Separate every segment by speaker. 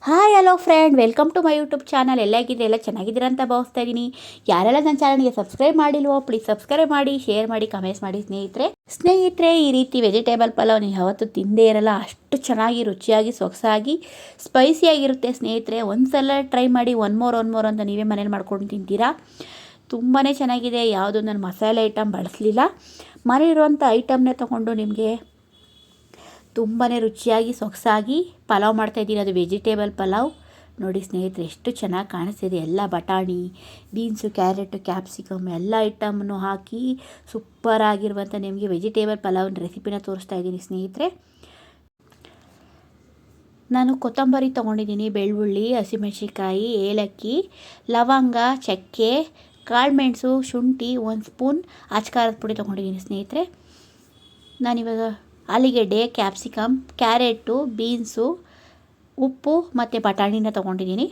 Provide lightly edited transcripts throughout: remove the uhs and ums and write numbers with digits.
Speaker 1: Hi hello friend, welcome to my YouTube channel. ಎಲ್ಲ ಹೇಗಿದೆ, ಎಲ್ಲ ಚೆನ್ನಾಗಿದ್ದೀರಾ ಅಂತ ಭಾವಿಸ್ತಾ ಇದ್ದೀನಿ. ಯಾರೆಲ್ಲ ನನ್ನ ಚಾನಲ್ಗೆ ಸಬ್ಸ್ಕ್ರೈಬ್ ಮಾಡಿಲ್ವೋ ಪ್ಲೀಸ್ ಸಬ್ಸ್ಕ್ರೈಬ್ ಮಾಡಿ, ಶೇರ್ ಮಾಡಿ, ಕಮೆಂಟ್ಸ್ ಮಾಡಿ ಸ್ನೇಹಿತರೆ. ಈ ರೀತಿ ವೆಜಿಟೇಬಲ್ ಪಲಾವ್ ನೀವು ಯಾವತ್ತೂ ತಿಂದೇ ಇರಲ್ಲ. ಅಷ್ಟು ಚೆನ್ನಾಗಿ ರುಚಿಯಾಗಿ ಸೊಗಸಾಗಿ ಸ್ಪೈಸಿಯಾಗಿರುತ್ತೆ ಸ್ನೇಹಿತರೆ. ಒಂದು ಸಲ ಟ್ರೈ ಮಾಡಿ, ಒನ್ ಮೋರ್ ಅಂತ ನೀವೇ ಮನೇಲಿ ಮಾಡ್ಕೊಂಡು ತಿಂತೀರಾ. ತುಂಬಾ ಚೆನ್ನಾಗಿದೆ. ಯಾವುದು ನಾನು ಮಸಾಲೆ ಐಟಮ್ ಬಳಸಲಿಲ್ಲ, ಮನೆಯಿರುವಂಥ ಐಟಮ್ನೇ ತೊಗೊಂಡು ನಿಮಗೆ ತುಂಬಾ ರುಚಿಯಾಗಿ ಸೊಗಸಾಗಿ ಪಲಾವ್ ಮಾಡ್ತಾಯಿದ್ದೀನಿ. ಅದು ವೆಜಿಟೇಬಲ್ ಪಲಾವ್. ನೋಡಿ ಸ್ನೇಹಿತರೆ, ಎಷ್ಟು ಚೆನ್ನಾಗಿ ಕಾಣಿಸ್ತಿದೆ. ಎಲ್ಲ ಬಟಾಣಿ, ಬೀನ್ಸು, ಕ್ಯಾರೆಟು, ಕ್ಯಾಪ್ಸಿಕಮ್ ಎಲ್ಲ ಐಟಮನ್ನು ಹಾಕಿ ಸೂಪರಾಗಿರುವಂಥ ನಿಮಗೆ ವೆಜಿಟೇಬಲ್ ಪಲಾವ್ನ ರೆಸಿಪಿನ ತೋರಿಸ್ತಾ ಇದ್ದೀನಿ ಸ್ನೇಹಿತರೆ. ನಾನು ಕೊತ್ತಂಬರಿ ತೊಗೊಂಡಿದ್ದೀನಿ, ಬೆಳ್ಳುಳ್ಳಿ, ಹಸಿಮೆಣಸಿನ್ಕಾಯಿ, ಏಲಕ್ಕಿ, ಲವಂಗ, ಚಕ್ಕೆ, ಕಾಳುಮೆಣಸು, ಶುಂಠಿ, 1 ಸ್ಪೂನ್ ಅಚ್ಕಾರದ ಪುಡಿ ತೊಗೊಂಡಿದ್ದೀನಿ ಸ್ನೇಹಿತರೆ. ನಾನಿವಾಗ ಆಲೂಗೆಡ್ಡೆ, ಕ್ಯಾಪ್ಸಿಕಮ್, ಕ್ಯಾರೆಟು, ಬೀನ್ಸು, ಉಪ್ಪು ಮತ್ತು ಬಟಾಣಿನ ತೊಗೊಂಡಿದ್ದೀನಿ.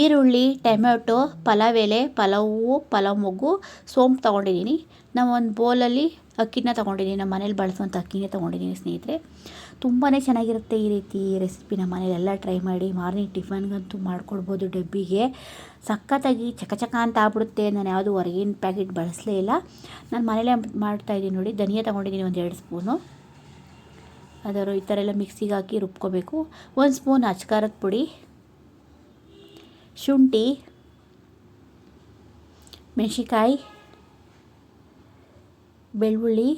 Speaker 1: ಈರುಳ್ಳಿ, ಟೊಮೆಟೊ, ಪಲಾವ್ ಎಲೆ, ಪಲಾವ್ ಮೊಗ್ಗು, ಸೋಂಪು ತೊಗೊಂಡಿದ್ದೀನಿ. ನಾವು ಒಂದು ಬೌಲಲ್ಲಿ ಅಕ್ಕಿನ ತೊಗೊಂಡಿದ್ದೀನಿ. ನಮ್ಮ ಮನೇಲಿ ಬಳಸುವಂಥ ಅಕ್ಕಿನೇ ತೊಗೊಂಡಿದ್ದೀನಿ ಸ್ನೇಹಿತರೆ. ತುಂಬಾ ಚೆನ್ನಾಗಿರುತ್ತೆ ಈ ರೀತಿ ರೆಸಿಪಿ. ನಮ್ಮ ಮನೇಲೆಲ್ಲ ಟ್ರೈ ಮಾಡಿ. ಮಾರ್ನಿಂಗ್ ಟಿಫನ್ಗಂತೂ ಮಾಡ್ಕೊಡ್ಬೋದು ಡಬ್ಬಿಗೆ. ಸಖತ್ತಾಗಿ ಚಕ ಅಂತ ಆಗ್ಬಿಡುತ್ತೆ. ನಾನು ಯಾವುದು ಹೊರಗಿನ ಪ್ಯಾಕೆಟ್ ಬಳಸಲೇ ಇಲ್ಲ, ನಾನು ಮನೇಲೇ ಮಾಡ್ತಾಯಿದ್ದೀನಿ. ನೋಡಿ, ಧನಿಯಾ ತೊಗೊಂಡಿದ್ದೀನಿ 1-2 ಸ್ಪೂನು. ಅದರ ಈ ಥರ ಎಲ್ಲ ಮಿಕ್ಸಿಗೆ ಹಾಕಿ ರುಬ್ಕೋಬೇಕು. 1 ಸ್ಪೂನ್ ಅಚ್ಕಾರದ ಪುಡಿ, ಶುಂಠಿ, ಮೆಣಸಿನ್ಕಾಯಿ, ಬೆಳ್ಳುಳ್ಳಿ,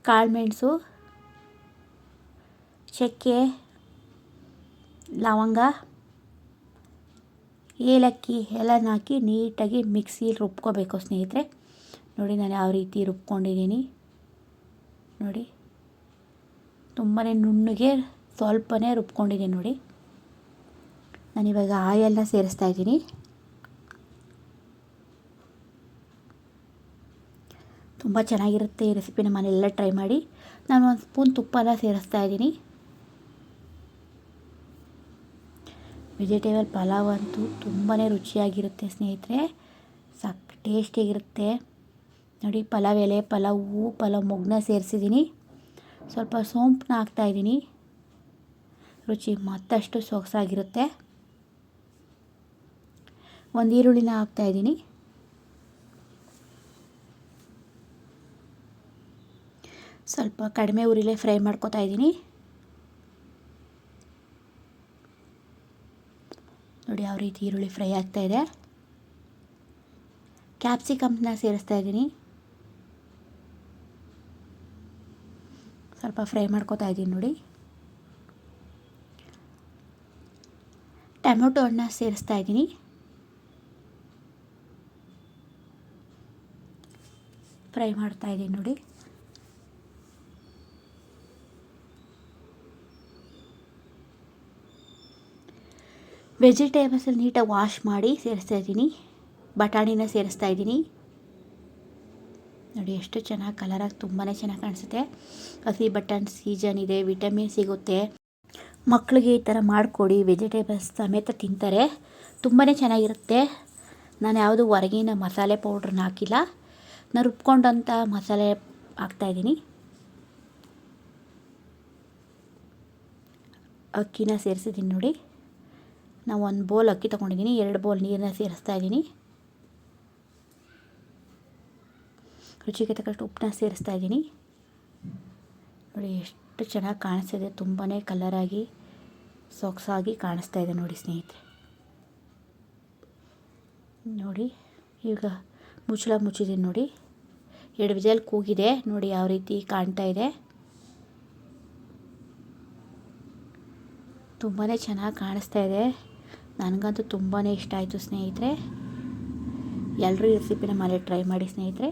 Speaker 1: ಕಾಳುಮೆಣಸು, ಚಕ್ಕೆ, ಲವಂಗ, ಏಲಕ್ಕಿ ಎಲ್ಲನ ಹಾಕಿ ನೀಟಾಗಿ ಮಿಕ್ಸಿಲಿ ರುಬ್ಕೋಬೇಕು ಸ್ನೇಹಿತರೆ. ನೋಡಿ, ನಾನು ಯಾವ ರೀತಿ ರುಬ್ಕೊಂಡಿದ್ದೀನಿ ನೋಡಿ. ತುಂಬಾ ನುಣ್ಣಗೆ ಸ್ವಲ್ಪನೇ ರುಬ್ಕೊಂಡಿದ್ದೀನಿ ನೋಡಿ. ನಾನಿವಾಗ ಆಯಲ್ನ ಸೇರಿಸ್ತಾ ಇದ್ದೀನಿ. ತುಂಬ ಚೆನ್ನಾಗಿರುತ್ತೆ ಈ ರೆಸಿಪಿನ ಮನೆಯೆಲ್ಲ ಟ್ರೈ ಮಾಡಿ. ನಾನು 1 ಸ್ಪೂನ್ ತುಪ್ಪನ ಸೇರಿಸ್ತಾ ಇದ್ದೀನಿ. ವೆಜಿಟೇಬಲ್ ಪಲಾವ್ ಅಂತೂ ತುಂಬಾ ರುಚಿಯಾಗಿರುತ್ತೆ ಸ್ನೇಹಿತರೆ. ಟೇಸ್ಟಿಯಾಗಿರುತ್ತೆ ನೋಡಿ. ಪಲಾವ್ ಎಲೆ, ಪಲಾವ್ ಮೊಗ್ಗನ್ನ ಸೇರಿಸಿದ್ದೀನಿ. ಸ್ವಲ್ಪ ಸೋಂಪನ್ನ ಹಾಕ್ತಾಯಿದ್ದೀನಿ. ರುಚಿ ಮತ್ತಷ್ಟು ಸೊಗಸಾಗಿರುತ್ತೆ. 1 ಈರುಳ್ಳಿನ ಹಾಕ್ತಾಯಿದ್ದೀನಿ. ಸ್ವಲ್ಪ ಕಡಿಮೆ ಉರಿಲೇ ಫ್ರೈ ಮಾಡ್ಕೊತಾ ಇದ್ದೀನಿ. ನೋಡಿ ಯಾವ ರೀತಿ ಈರುಳ್ಳಿ ಫ್ರೈ ಆಗ್ತಾಯಿದೆ. ಕ್ಯಾಪ್ಸಿಕಮ್ನ ಸೇರಿಸ್ತಾ ಇದ್ದೀನಿ. ಸ್ವಲ್ಪ ಫ್ರೈ ಮಾಡ್ಕೊತಾ ಇದ್ದೀನಿ ನೋಡಿ. ಟೊಮೆಟೊ ಹಣ್ಣನ್ನ ಸೇರಿಸ್ತಾ ಇದ್ದೀನಿ. ಫ್ರೈ ಮಾಡ್ತಾ ಇದ್ದೀನಿ ನೋಡಿ. ವೆಜಿಟೇಬಲ್ಸಲ್ಲಿ ನೀಟಾಗಿ ವಾಶ್ ಮಾಡಿ ಸೇರಿಸ್ತಾ ಇದ್ದೀನಿ. ಬಟಾಣಿನ ಸೇರಿಸ್ತಾ ಇದ್ದೀನಿ. ನೋಡಿ ಎಷ್ಟು ಚೆನ್ನಾಗಿ ಕಲರಾಗಿ ತುಂಬಾ ಚೆನ್ನಾಗಿ ಕಾಣಿಸುತ್ತೆ. ಹಸಿ ಬಟಾಣಿ ಸೀಸನ್ ಇದೆ, ವಿಟಮಿನ್ ಸಿಗುತ್ತೆ. ಮಕ್ಕಳಿಗೆ ಈ ಥರ ಮಾಡಿಕೊಡಿ, ವೆಜಿಟೇಬಲ್ಸ್ ಸಮೇತ ತಿಂತಾರೆ. ತುಂಬಾ ಚೆನ್ನಾಗಿರುತ್ತೆ. ನಾನು ಯಾವುದು ಹೊರಗಿನ ಮಸಾಲೆ ಪೌಡ್ರನ್ನ ಹಾಕಿಲ್ಲ, ನಾನು ರುಬ್ಕೊಂಡಂಥ ಮಸಾಲೆ ಹಾಕ್ತಾಯಿದ್ದೀನಿ. ಅಕ್ಕಿನ ಸೇರಿಸಿದ್ದೀನಿ ನೋಡಿ. ನಾವು 1 ಬೌಲ್ ಅಕ್ಕಿ ತೊಗೊಂಡಿದ್ದೀನಿ, 2 ಬೌಲ್ ನೀರನ್ನ ಸೇರಿಸ್ತಾ ಇದ್ದೀನಿ. ರುಚಿಗೆ ತಕ್ಕಷ್ಟು ಉಪ್ಪನ್ನ ಸೇರಿಸ್ತಾ ಇದ್ದೀನಿ. ನೋಡಿ ಎಷ್ಟು ಚೆನ್ನಾಗಿ ಕಾಣಿಸ್ತಿದೆ. ತುಂಬಾ ಕಲರಾಗಿ ಸೊಗಸಾಗಿ ಕಾಣಿಸ್ತಾ ಇದೆ ನೋಡಿ ಸ್ನೇಹಿತರೆ. ನೋಡಿ, ಈಗ ಮುಚ್ಚಳ ಮುಚ್ಚಿದ್ದೀನಿ ನೋಡಿ. 2 ವಿಜಲ್ ಕೂಗಿದೆ ನೋಡಿ, ಯಾವ ರೀತಿ ಕಾಣ್ತಾ ಇದೆ. ತುಂಬಾ ಚೆನ್ನಾಗಿ ಕಾಣಿಸ್ತಾ ಇದೆ. ನನಗಂತೂ ತುಂಬಾ ಇಷ್ಟ ಆಯಿತು ಸ್ನೇಹಿತರೆ. ಎಲ್ಲರೂ ಈ ರೆಸಿಪಿನ ಮನೇಲಿ ಟ್ರೈ ಮಾಡಿ ಸ್ನೇಹಿತರೆ.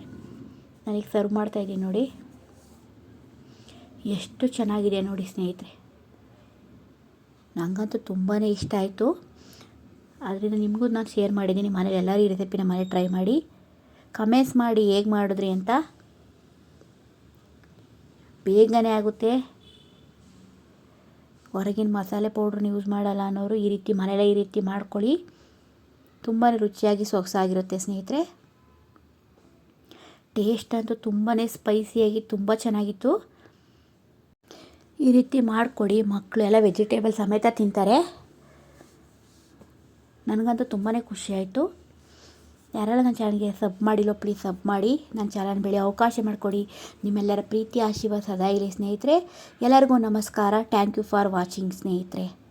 Speaker 1: ನಾನೀಗ ಸರ್ವ್ ಮಾಡ್ತಾಯಿದ್ದೀನಿ ನೋಡಿ. ಎಷ್ಟು ಚೆನ್ನಾಗಿದೆ ನೋಡಿ ಸ್ನೇಹಿತರೆ. ನನಗಂತೂ ತುಂಬಾ ಇಷ್ಟ ಆಯಿತು. ಆದ್ದರಿಂದ ನಿಮಗೂ ನಾನು ಶೇರ್ ಮಾಡಿದ್ದೀನಿ. ಮನೇಲಿ ಎಲ್ಲರೂ ಈ ರೆಸಿಪಿನ ಮನೇಲಿ ಟ್ರೈ ಮಾಡಿ, ಕಮೆಂಟ್ಸ್ ಮಾಡಿ ಹೇಗೆ ಮಾಡಿದ್ರಿ ಅಂತ. ಬೇಗನೆ ಆಗುತ್ತೆ. ಹೊರಗಿನ ಮಸಾಲೆ ಪೌಡ್ರನ್ನ ಯೂಸ್ ಮಾಡಲ್ಲ ಅನ್ನೋರು ಈ ರೀತಿ ಮನೇಲೇ ಈ ರೀತಿ ಮಾಡ್ಕೊಳ್ಳಿ. ತುಂಬಾ ರುಚಿಯಾಗಿ ಸೊಗಸಾಗಿರುತ್ತೆ ಸ್ನೇಹಿತರೆ. ಟೇಸ್ಟ್ ಅಂತೂ ತುಂಬಾ ಸ್ಪೈಸಿಯಾಗಿ ತುಂಬ ಚೆನ್ನಾಗಿತ್ತು. ಈ ರೀತಿ ಮಾಡಿಕೊಡಿ, ಮಕ್ಕಳು ಎಲ್ಲ ವೆಜಿಟೇಬಲ್ ಸಮೇತ ತಿಂತಾರೆ. ನನಗಂತೂ ತುಂಬಾ ಖುಷಿ ಆಯಿತು. ಯಾರೆಲ್ಲ ನನ್ನ ಚಾನಲ್ಗೆ ಸಬ್ ಮಾಡಿಲ್ಲೋ ಪ್ಲೀಸ್ ಸಬ್ ಮಾಡಿ, ನನ್ನ ಚಾನಲ್ ಬೆಳೆಯೋ ಅವಕಾಶ ಮಾಡಿಕೊಡಿ. ನಿಮ್ಮೆಲ್ಲರ ಪ್ರೀತಿ ಆಶೀರ್ವಾದ ಸದಾ ಇರಲಿ ಸ್ನೇಹಿತರೆ. ಎಲ್ಲರಿಗೂ ನಮಸ್ಕಾರ. ಥ್ಯಾಂಕ್ ಯು ಫಾರ್ ವಾಚಿಂಗ್ ಸ್ನೇಹಿತರೆ.